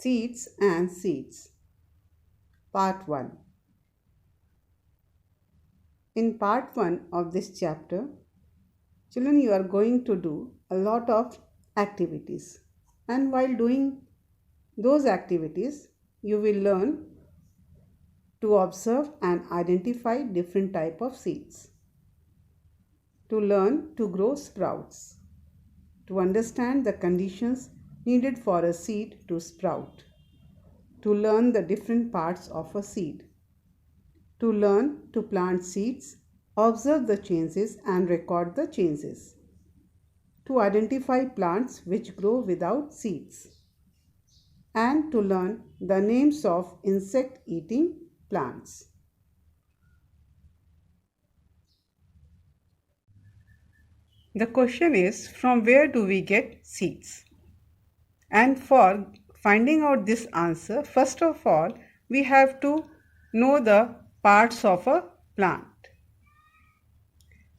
Seeds and Seeds. Part 1. In part 1 of this chapter, children, you are going to do a lot of activities. And while doing those activities, you will learn to observe and identify different type of seeds, to learn to grow sprouts, to understand the conditions needed for a seed to sprout, to learn the different parts of a seed, to learn to plant seeds, observe the changes and record the changes, to identify plants which grow without seeds, and to learn the names of insect-eating plants. The question is, from where do we get seeds? And for finding out this answer, first of all, we have to know the parts of a plant.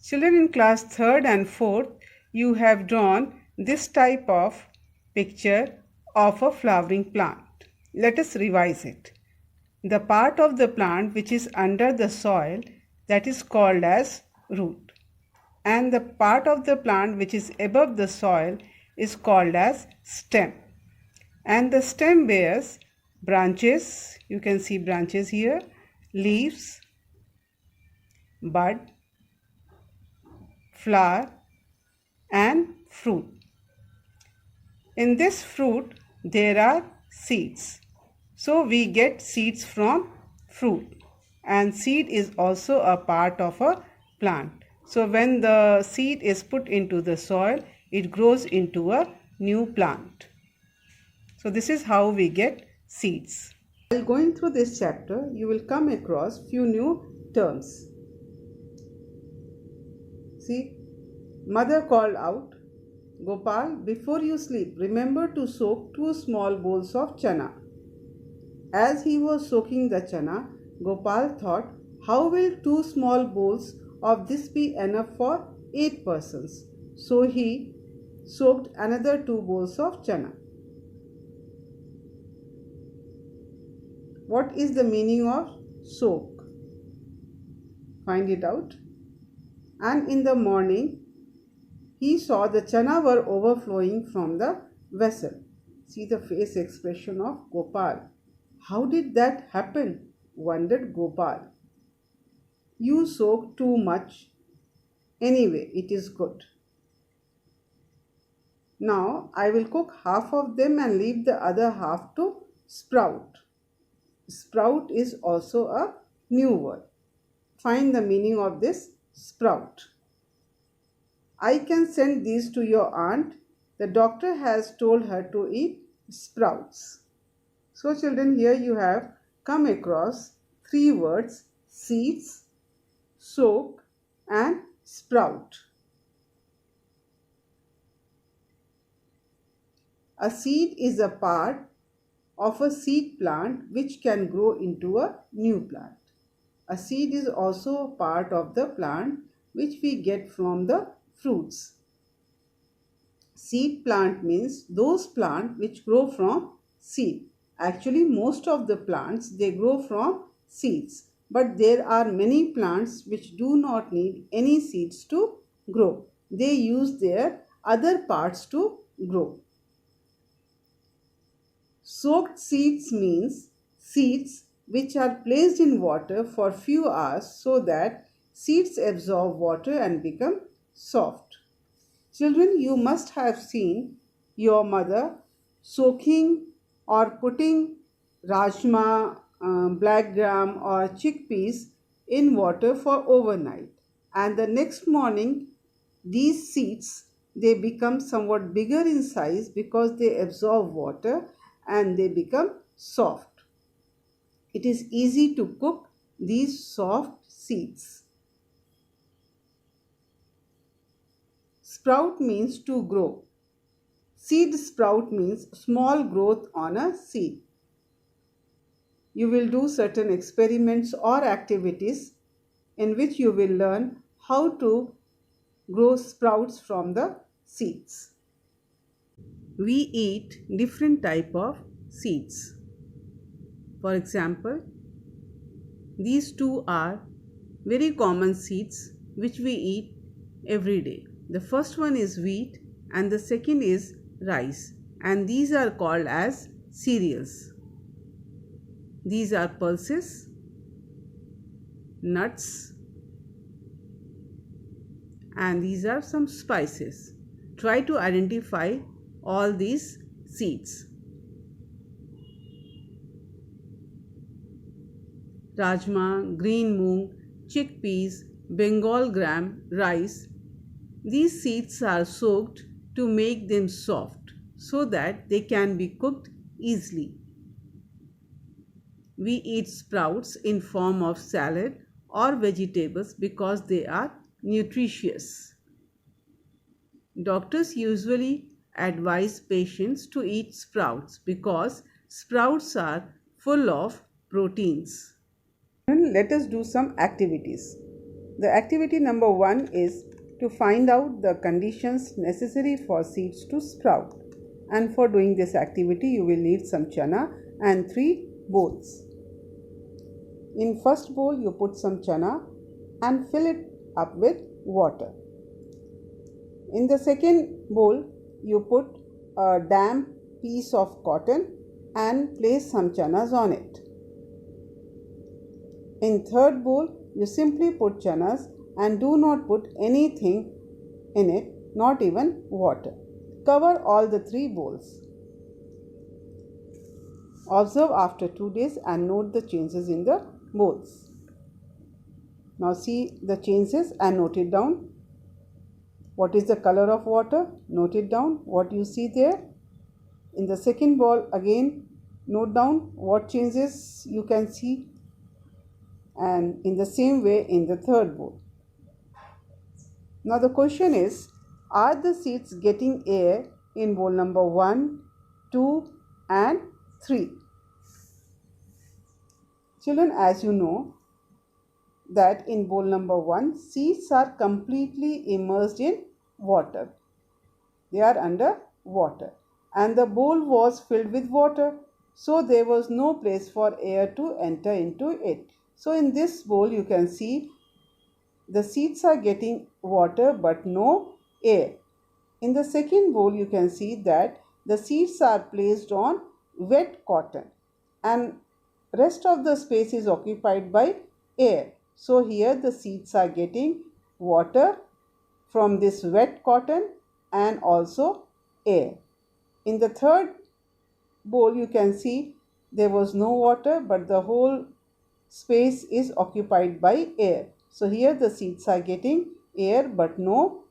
Children, in class 3rd and 4th, you have drawn this type of picture of a flowering plant. Let us revise it. The part of the plant which is under the soil, that is called as root, and the part of the plant which is above the soil is called as stem. And the stem bears branches, you can see branches here, leaves, bud, flower and fruit. In this fruit there are seeds. So we get seeds from fruit, and seed is also a part of a plant. So when the seed is put into the soil, it grows into a new plant. So this is how we get seeds. While going through this chapter, you will come across few new terms. See, mother called out, Gopal, before you sleep, remember to soak 2 small bowls of chana. As he was soaking the chana, Gopal thought, how will 2 small bowls of this be enough for 8 persons? So he soaked another 2 bowls of chana. What is the meaning of soak? Find it out. And in the morning, he saw the chana were overflowing from the vessel. See the face expression of Gopal. How did that happen? Wondered Gopal. You soak too much. Anyway, it is good. Now I will cook half of them and leave the other half to sprout. Sprout is also a new word. Find the meaning of this sprout. I can send these to your aunt. The doctor has told her to eat sprouts. So children, here you have come across 3 words: seeds, soak and sprout. A seed is a part of a seed plant which can grow into a new plant. A seed is also a part of the plant which we get from the fruits. Seed plant means those plants which grow from seed. Actually, most of the plants, they grow from seeds. But there are many plants which do not need any seeds to grow. They use their other parts to grow. Soaked seeds means seeds which are placed in water for few hours so that seeds absorb water and become soft. Children, you must have seen your mother soaking or putting rajma, black gram or chickpeas in water for overnight, and the next morning these seeds, they become somewhat bigger in size because they absorb water and they become soft. It is easy to cook these soft seeds. Sprout means to grow. Seed sprout means small growth on a seed. You will do certain experiments or activities in which you will learn how to grow sprouts from the seeds. We eat different type of seeds. For example, these two are very common seeds which we eat every day. The first one is wheat and the second is rice, and these are called as cereals. These are pulses, nuts, and these are some spices. Try to identify all these seeds. Rajma, green moong, chickpeas, Bengal gram, rice. These seeds are soaked to make them soft so that they can be cooked easily. We eat sprouts in form of salad or vegetables because they are nutritious. Doctors usually advise patients to eat sprouts because sprouts are full of proteins. Let us do some activities. The activity number 1 is to find out the conditions necessary for seeds to sprout. And for doing this activity, you will need some chana and 3 bowls. In first bowl, you put some chana and fill it up with water. In the second bowl, you put a damp piece of cotton and place some chanas on it. In third bowl, you simply put chanas and do not put anything in it, not even water. Cover all the 3 bowls. Observe after 2 days and note the changes in the bowls. Now see the changes and note it down. What is the color of water? Note it down. What you see there. In the second bowl, again note down what changes you can see, and in the same way in the third bowl. Now the question is, are the seeds getting air in bowl number 1, 2 and 3? Children, as you know that in bowl number 1, seeds are completely immersed in water. They are under water and the bowl was filled with water, so there was no place for air to enter into it. So in this bowl you can see the seeds are getting water but no air. In the second bowl you can see that the seeds are placed on wet cotton and rest of the space is occupied by air. So here the seeds are getting water from this wet cotton and also air. In the third bowl you can see there was no water but the whole space is occupied by air. So here the seeds are getting air but no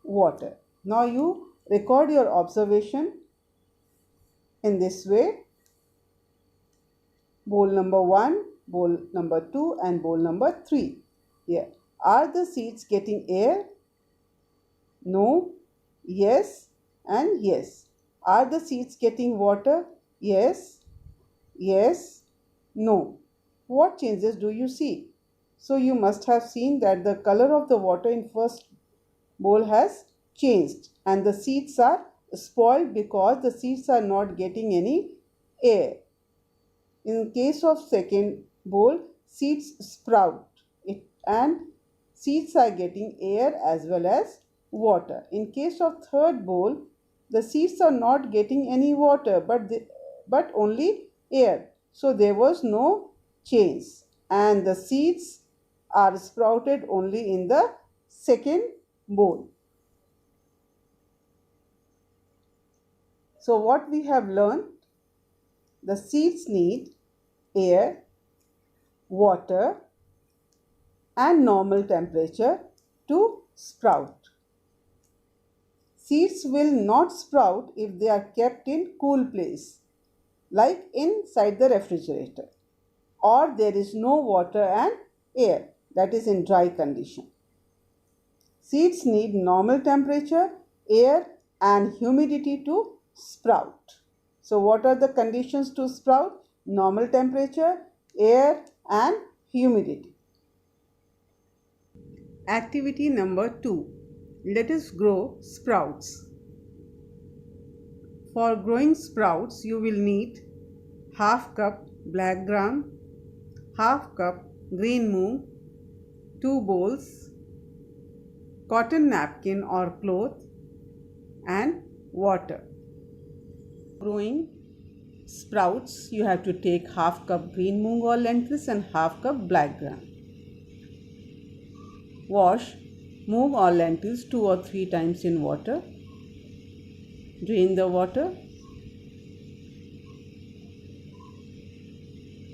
water. Now you record your observation in this way. Bowl number 1, bowl number 2 and bowl number 3. Here. Are the seeds getting air? No, yes and yes. Are the seeds getting water? Yes, yes, no. What changes do you see? So you must have seen that the color of the water in first bowl has changed and the seeds are spoiled because the seeds are not getting any air. In case of second bowl, seeds sprout and seeds are getting air as well as water. In case of third bowl, the seeds are not getting any water but only air. So there was no change and the seeds are sprouted only in the second bowl. So what we have learned, the seeds need air, water and normal temperature to sprout. Seeds will not sprout if they are kept in cool place, like inside the refrigerator, or there is no water and air, that is in dry condition. Seeds need normal temperature, air and humidity to sprout. So what are the conditions to sprout? Normal temperature, air and humidity. Activity number 2. Let us grow sprouts. For growing sprouts, you will need half cup black gram, half cup green moong, 2 bowls, cotton napkin or cloth, and water. Growing sprouts, you have to take half cup green moong or lentils and half cup black gram. Wash moong or lentils 2 or 3 times in water. Drain the water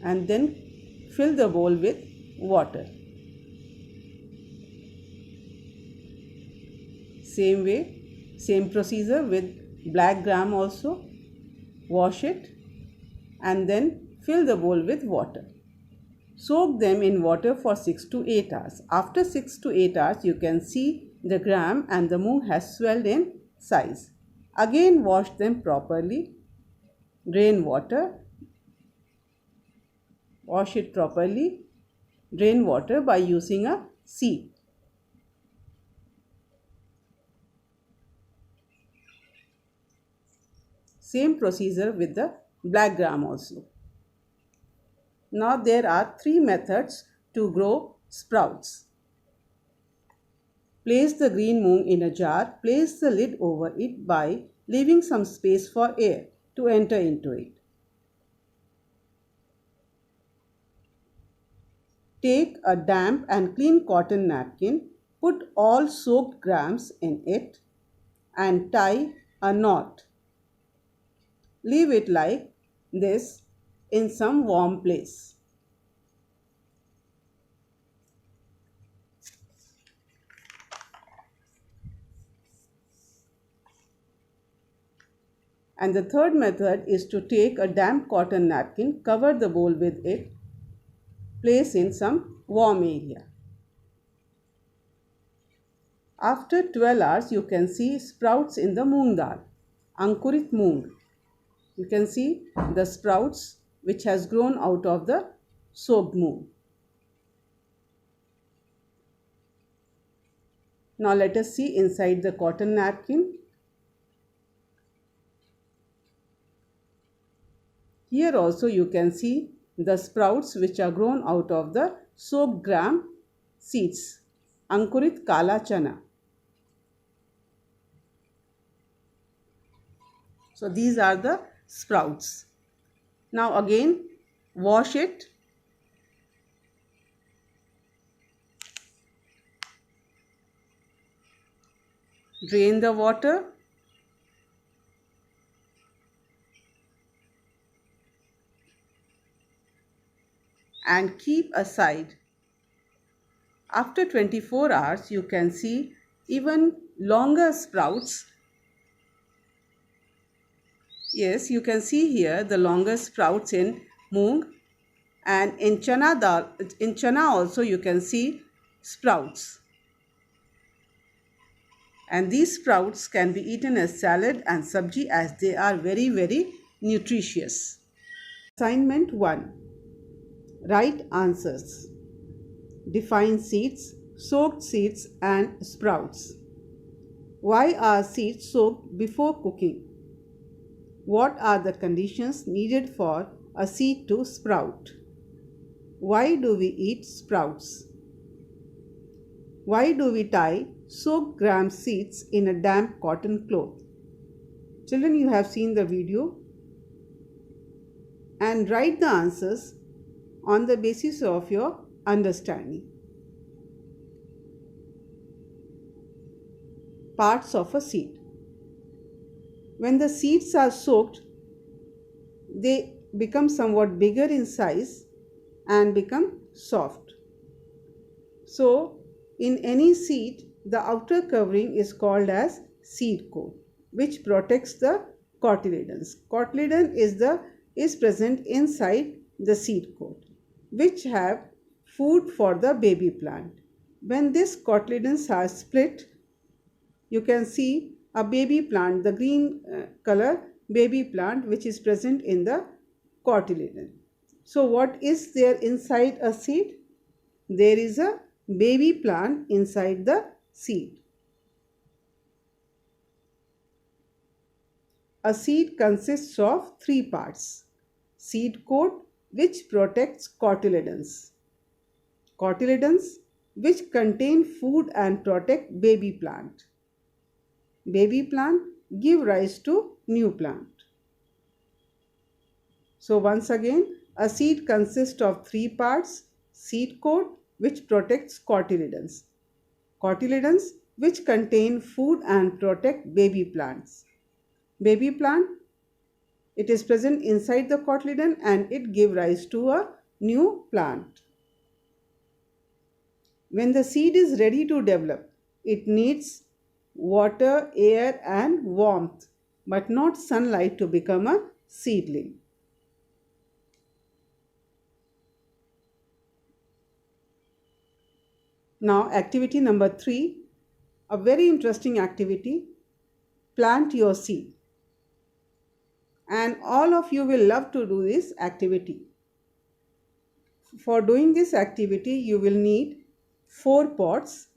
and then fill the bowl with water. Same way, same procedure with black gram also. Wash it and then fill the bowl with water. Soak them in water for 6 to 8 hours. After 6 to 8 hours, you can see the gram and the moong has swelled in size. Again, wash them properly. Drain water. Wash it properly. Drain water by using a sieve. Same procedure with the black gram also. Now there are 3 methods to grow sprouts. Place the green moong in a jar. Place the lid over it by leaving some space for air to enter into it. Take a damp and clean cotton napkin. Put all soaked grams in it and tie a knot. Leave it like this in some warm place. And the third method is to take a damp cotton napkin, cover the bowl with it, place in some warm area. After 12 hours, you can see sprouts in the moong dal, ankurit moong. You can see the sprouts which has grown out of the soaked moong. Now let us see inside the cotton napkin. Here also you can see the sprouts which are grown out of the soaked gram seeds, ankurit kala chana. So these are the sprouts. Now again wash it. Drain the water. And keep aside. After 24 hours, you can see even longer sprouts. Yes, you can see here the longer sprouts in moong, and in chana also you can see sprouts. And these sprouts can be eaten as salad and sabji as they are very, very nutritious. Assignment 1. Write answers. Define seeds, soaked seeds and sprouts. Why are seeds soaked before cooking? What are the conditions needed for a seed to sprout? Why do we eat sprouts? Why do we tie soaked gram seeds in a damp cotton cloth? Children, you have seen the video and write the answers on the basis of your understanding. Parts of a seed. When the seeds are soaked, they become somewhat bigger in size and become soft. So, in any seed, the outer covering is called as seed coat, which protects the cotyledons. Cotyledon is present inside the seed coat, which have food for the baby plant. When these cotyledons are split, you can see a baby plant, the green color baby plant which is present in the cotyledon. So what is there inside a seed? There is a baby plant inside the seed. A seed consists of 3 parts: seed coat which protects cotyledons. Cotyledons which contain food and protect baby plant. Baby plant give rise to new plant. So once again, a seed consists of three parts: seed coat which protects cotyledons, cotyledons which contain food and protect baby plants. Baby plant, it is present inside the cotyledon and it gives rise to a new plant. When the seed is ready to develop, it needs water, air and warmth, but not sunlight to become a seedling. Now activity number 3, a very interesting activity: plant your seed. And all of you will love to do this activity. For doing this activity, you will need 4 pots.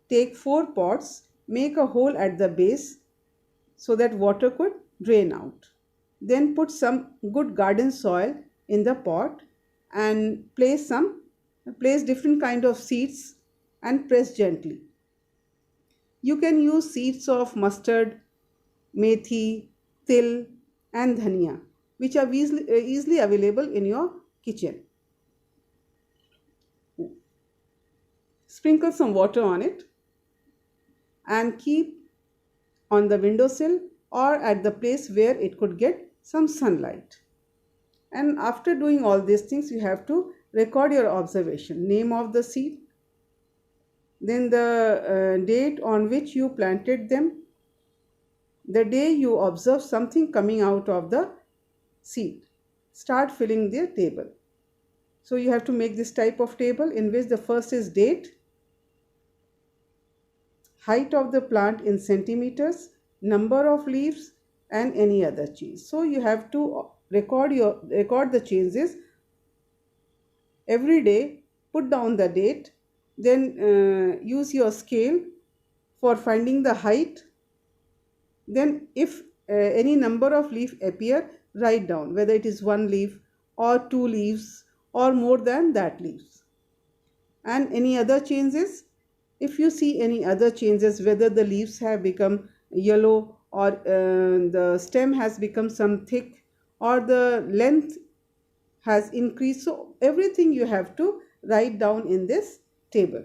Take 4 pots, make a hole at the base so that water could drain out. Then put some good garden soil in the pot and place different kind of seeds and press gently. You can use seeds of mustard, methi, til and dhania, which are easily available in your kitchen. Sprinkle some water on it and keep on the windowsill or at the place where it could get some sunlight. And after doing all these things, you have to record your observation: name of the seed, then the date on which you planted them, the day you observe something coming out of the seed. Start filling the table. So you have to make this type of table in which the first is date, height of the plant in centimeters, number of leaves and any other change. So you have to record the changes every day. Put down the date, then use your scale for finding the height. Then if any number of leaf appear, write down whether it is 1 leaf or 2 leaves or more than that leaves. And any other changes, if you see any other changes, whether the leaves have become yellow or the stem has become some thick or the length has increased, so everything you have to write down in this table.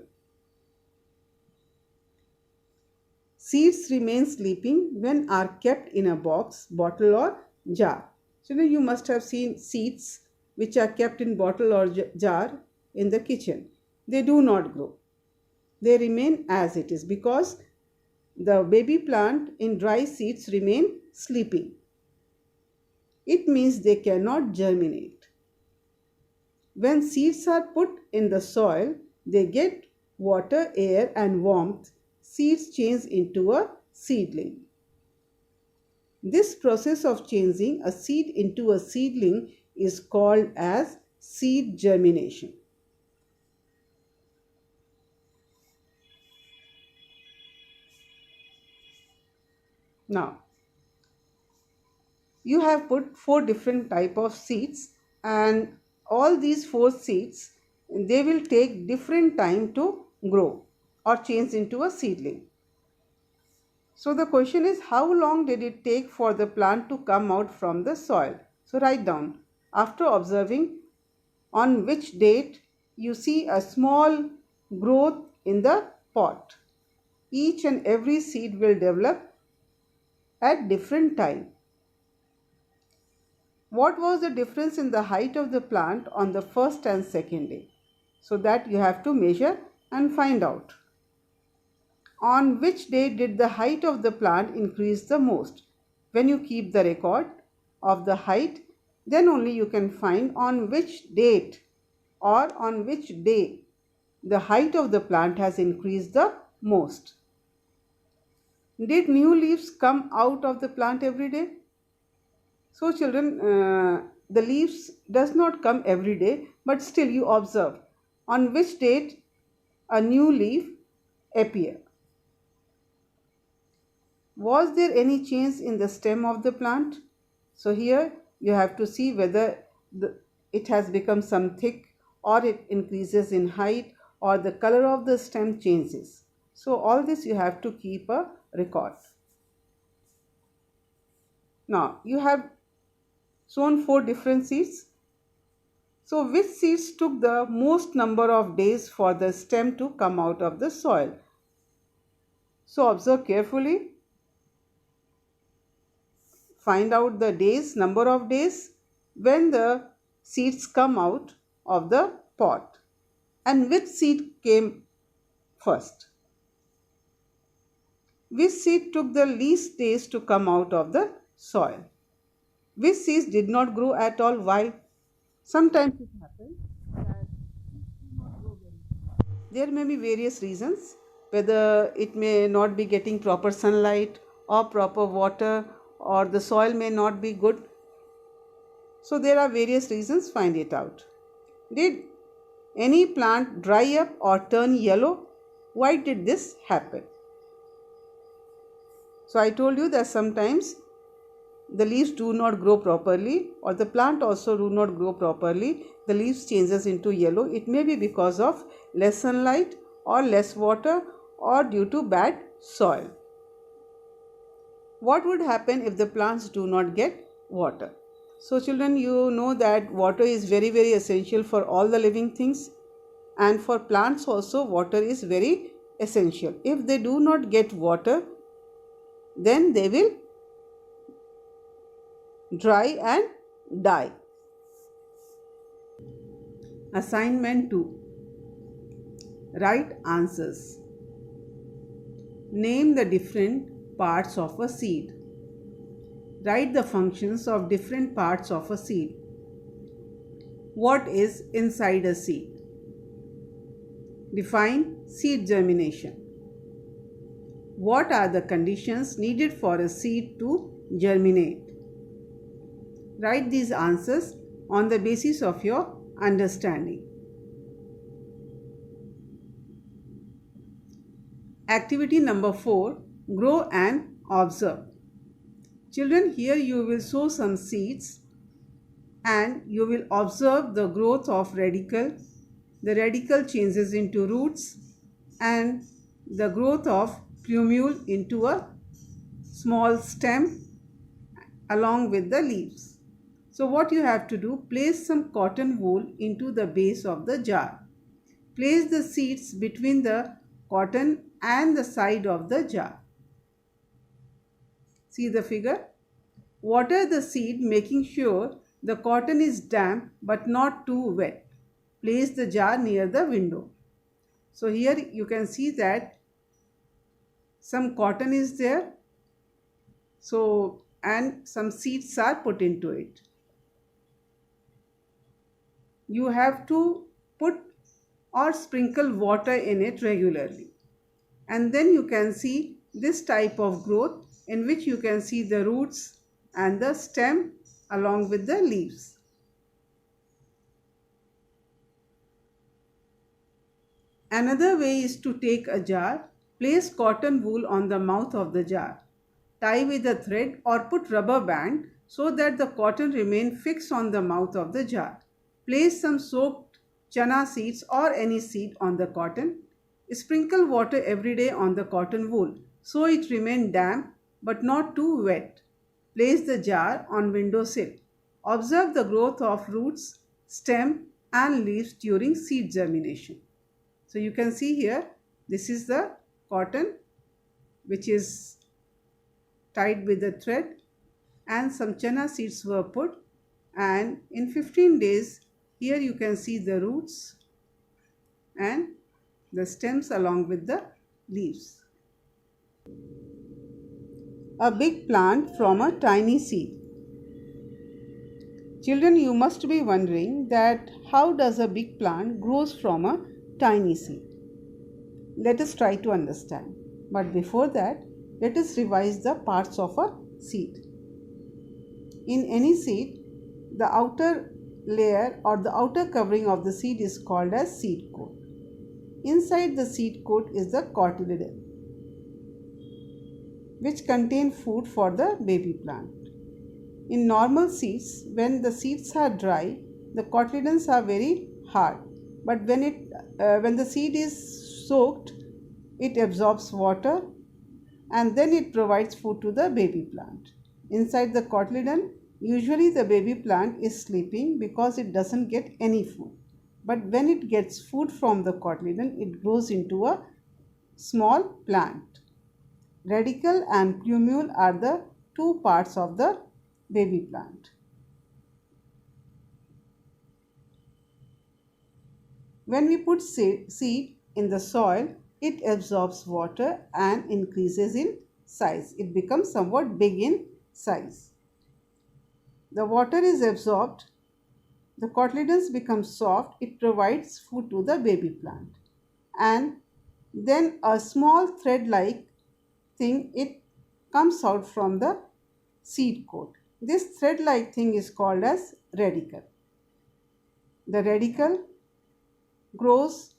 Seeds remain sleeping when are kept in a box, bottle or jar. So you must have seen seeds which are kept in bottle or jar in the kitchen. They do not grow. They remain as it is because the baby plant in dry seeds remain sleeping. It means they cannot germinate. When seeds are put in the soil, they get water, air and warmth. Seeds change into a seedling. This process of changing a seed into a seedling is called as seed germination. Now, you have put 4 different type of seeds, and all these 4 seeds, they will take different time to grow or change into a seedling. So the question is, how long did it take for the plant to come out from the soil? So write down, after observing on which date you see a small growth in the pot. Each and every seed will develop at different time. What was the difference in the height of the plant on the first and second day? So that you have to measure and find out. On which day did the height of the plant increase the most? When you keep the record of the height, then only you can find on which date or on which day the height of the plant has increased the most. Did new leaves come out of the plant every day? So children, the leaves does not come every day, but still you observe on which date a new leaf appear. Was there any change in the stem of the plant? So here you have to see whether it has become some thick, or it increases in height, or the color of the stem changes. So all this you have to keep a record. Now you have sown 4 different seeds. So which seeds took the most number of days for the stem to come out of the soil? So observe carefully. Find out the days, number of days when the seeds come out of the pot, and which seed came first. Which seed took the least days to come out of the soil? Which seeds did not grow at all? Why? Sometimes it happens that there may be various reasons, whether it may not be getting proper sunlight or proper water, or the soil may not be good. So there are various reasons, find it out. Did any plant dry up or turn yellow? Why did this happen? So I told you that sometimes the leaves do not grow properly, or the plant also do not grow properly. The leaves changes into yellow. It may be because of less sunlight or less water, or due to bad soil. What would happen if the plants do not get water? So children, you know that water is very essential for all the living things, and for plants also water is very essential. If they do not get water, then they will dry and die. Assignment 2. Write answers. Name the different parts of a seed. Write the functions of different parts of a seed. What is inside a seed? Define seed germination. What are the conditions needed for a seed to germinate? Write these answers on the basis of your understanding. Activity number 4. Grow and observe. Children, here you will sow some seeds and you will observe the growth of radicle. The radicle changes into roots, and the growth of plumule into a small stem along with the leaves. So what you have to do, place some cotton wool into the base of the jar. Place the seeds between the cotton and the side of the jar. See the figure? Water the seed, making sure the cotton is damp but not too wet. Place the jar near the window. So here you can see that some cotton is there. So, and some seeds are put into it. You have to put or sprinkle water in it regularly. And then you can see this type of growth, in which you can see the roots and the stem along with the leaves. Another way is to take a jar, place cotton wool on the mouth of the jar, tie with a thread or put rubber band so that the cotton remain fixed on the mouth of the jar. Place some soaked chana seeds or any seed on the cotton. Sprinkle water every day on the cotton wool so it remain damp but not too wet. Place the jar on window sill. Observe the growth of roots, stem and leaves during seed germination. So you can see here, this is the cotton which is tied with a thread, and some chana seeds were put, and in 15 days here you can see the roots and the stems along with the leaves. A big plant from a tiny seed. Children, you must be wondering that how does a big plant grows from a tiny seed? Let us try to understand. But before that, let us revise the parts of a seed. In any seed, the outer layer or the outer covering of the seed is called as seed coat. Inside the seed coat is the cotyledon, which contain food for the baby plant. In normal seeds, when the seeds are dry, the cotyledons are very hard. But when the seed is soaked, it absorbs water and then it provides food to the baby plant. Inside the cotyledon, usually the baby plant is sleeping because it doesn't get any food. But when it gets food from the cotyledon, it grows into a small plant. Radicle and plumule are the two parts of the baby plant. When we put seed in the soil, it absorbs water and increases in size. It becomes somewhat big in size. The water is absorbed, the cotyledons become soft, it provides food to the baby plant. And then a small thread-like thing, it comes out from the seed coat. This thread-like thing is called as radicle. The radicle grows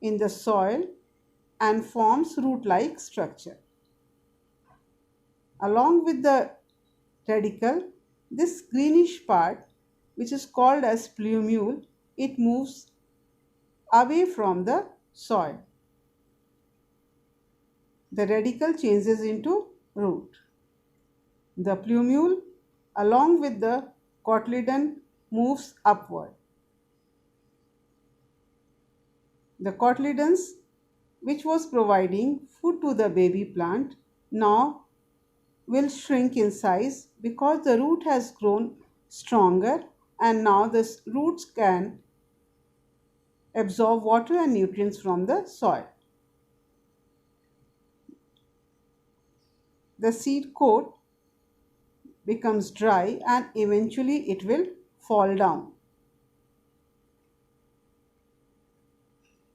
in the soil and forms root-like structure. Along with the radicle, this greenish part, which is called as plumule, it moves away from the soil. The radicle changes into root. The plumule, along with the cotyledon, moves upward. The cotyledons, which was providing food to the baby plant, now will shrink in size because the root has grown stronger and now the roots can absorb water and nutrients from the soil. The seed coat becomes dry and eventually it will fall down.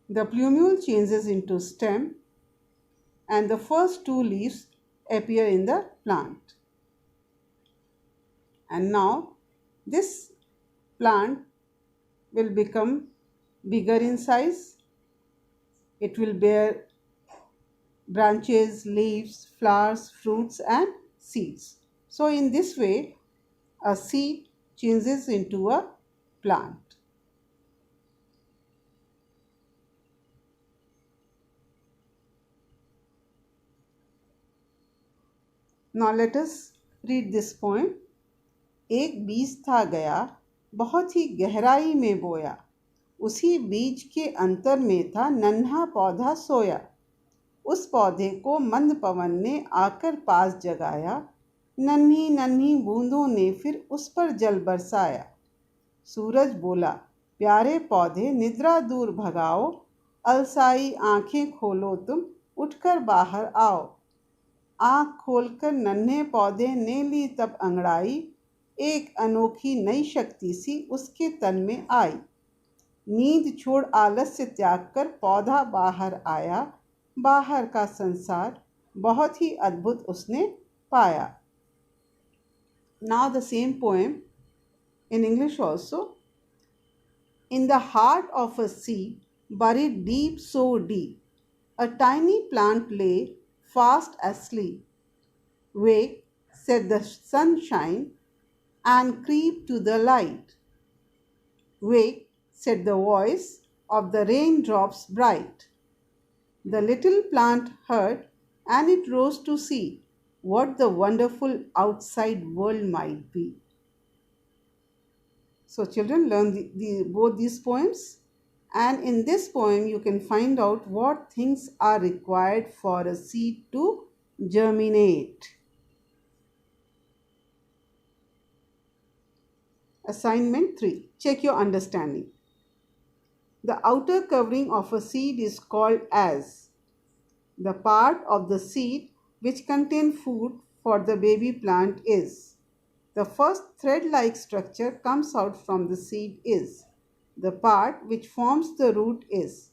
The plumule changes into stem and the first two leaves appear in the plant. And now this plant will become bigger in size. It will bear branches, leaves, flowers, fruits and seeds. So in this way, a seed changes into a plant. Now let us read this poem. एक बीज था गया, बहुत ही गहराई में बोया, उसी बीज के अंतर में था नन्हा पौधा सोया, उस पौधे को मंद पवन ने आकर पास जगाया, नन्ही नन्ही बूंदों ने फिर उस पर जल बरसाया। सूरज बोला, प्यारे पौधे निद्रा दूर भगाओ, अलसाई आंखें खोलो तुम, उठकर बाहर आओ। आँख खोलकर नन्हे पौधे ने ली तब अंगड़ाई, एक अनोखी नई शक्ति सी उसके तन में आई। नींद छोड़ आलस्य त्याग कर पौधा बाहर आया, बाहर का संसार बहुत ही अद्भुत उसने पाया। Now the same poem in English also. In the heart of a sea, buried deep, so deep, a tiny plant lay fast asleep. Wake, said the sunshine, and creep to the light. Wake, said the voice of the raindrops bright. The little plant heard, and it rose to see what the wonderful outside world might be. So children, learn both these poems, and in this poem you can find out what things are required for a seed to germinate. Assignment 3. Check your understanding. The outer covering of a seed is called as the part of the seed which contain food for the baby plant is. The first thread-like structure comes out from the seed is. The part which forms the root is.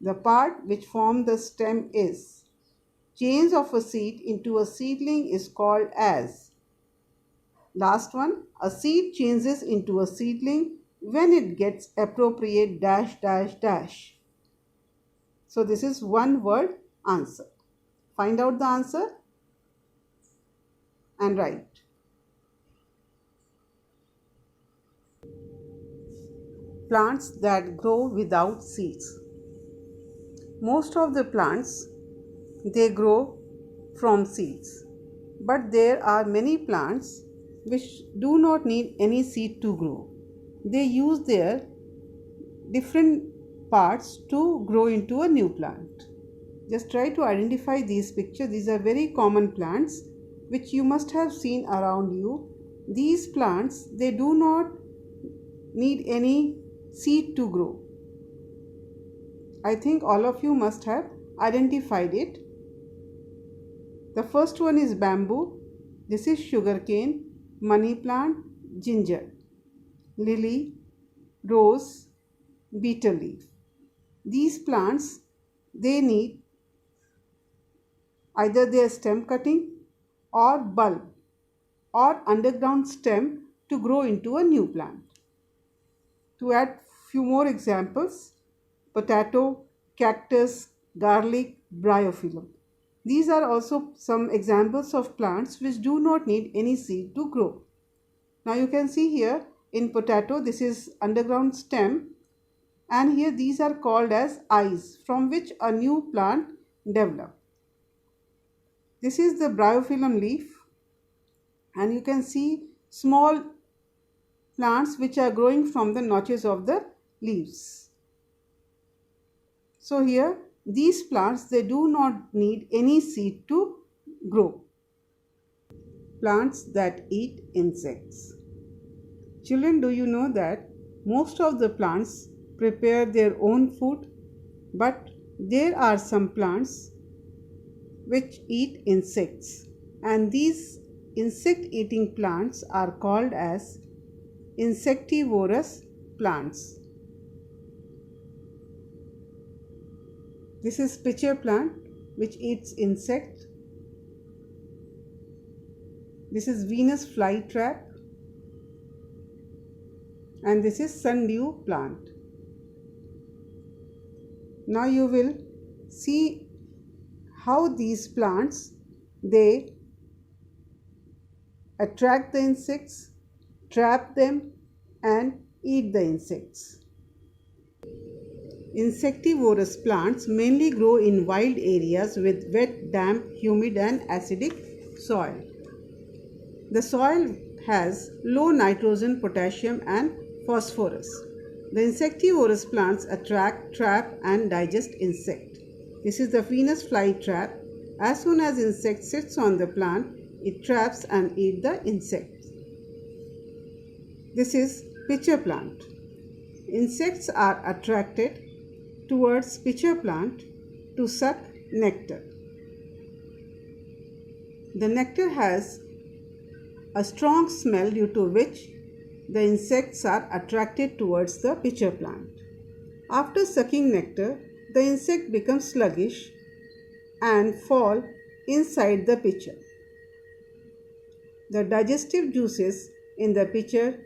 The part which forms the stem is. Change of a seed into a seedling is called as. Last one, a seed changes into a seedling when it gets appropriate dash dash dash. So this is one word answer. Find out the answer and write. plants that grow without seeds. Most of the plants, they grow from seeds, but there are many plants which do not need any seed to grow. They use their different parts to grow into a new plant. Just try to identify these pictures. These are very common plants which you must have seen around you. These plants, they do not need any seed to grow. I think all of you must have identified it. The first one is bamboo. This is sugarcane, money plant, ginger, lily, rose, betel leaf. These plants, they need either their stem cutting or bulb or underground stem to grow into a new plant. To add few more examples, potato, cactus, garlic, bryophyllum. These are also some examples of plants which do not need any seed to grow. Now you can see here in potato, this is underground stem, and here these are called as eyes from which a new plant develops. This is the bryophyllum leaf, and you can see small plants which are growing from the notches of the leaves. So here these plants, they do not need any seed to grow. Plants that eat insects. Children, do you know that most of the plants prepare their own food, but there are some plants which eat insects, and these insect eating plants are called as insectivorous plants. This is pitcher plant which eats insect. This is Venus flytrap, and this is sundew plant. Now you will see how these plants, they attract the insects, trap them, and eat the insects. Insectivorous plants mainly grow in wild areas with wet, damp, humid and acidic soil. The soil has low nitrogen, potassium and phosphorus. The insectivorous plants attract, trap and digest insect. This is the Venus flytrap. As soon as insect sits on the plant, it traps and eats the insect. This is pitcher plant. Insects are attracted towards pitcher plant to suck nectar. The nectar has a strong smell, due to which the insects are attracted towards the pitcher plant. After sucking nectar, the insect becomes sluggish and fall inside the pitcher. The digestive juices in the pitcher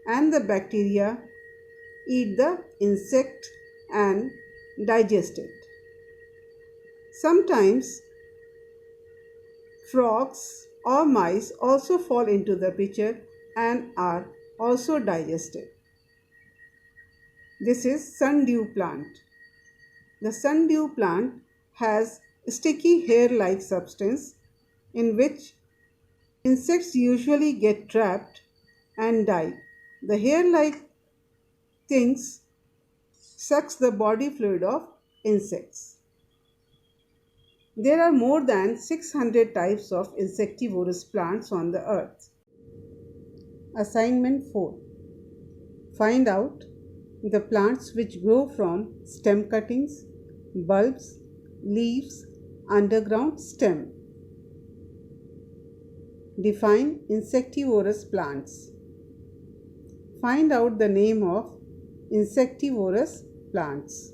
and the bacteria eat the insect and digest it. Sometimes frogs or mice also fall into the pitcher and are also digested. This is sundew plant. The sundew plant has sticky hair-like substance in which insects usually get trapped and die. The hair-like things sucks the body fluid of insects. There are more than 600 types of insectivorous plants on the earth. Assignment 4. Find out the plants which grow from stem cuttings, bulbs, leaves, underground stem. Define insectivorous plants. Find out the name of insectivorous plants.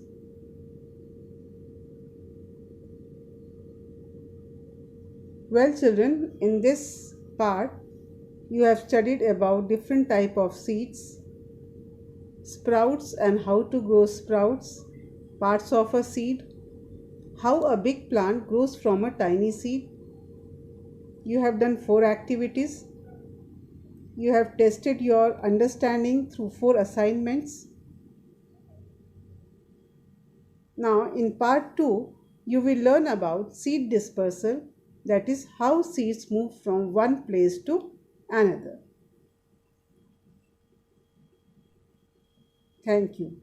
Well children, in this part you have studied about different type of seeds, sprouts and how to grow sprouts, parts of a seed, how a big plant grows from a tiny seed. You have done 4 activities. You have tested your understanding through 4 assignments. Now in part 2, you will learn about seed dispersal, that is how seeds move from one place to another. Thank you.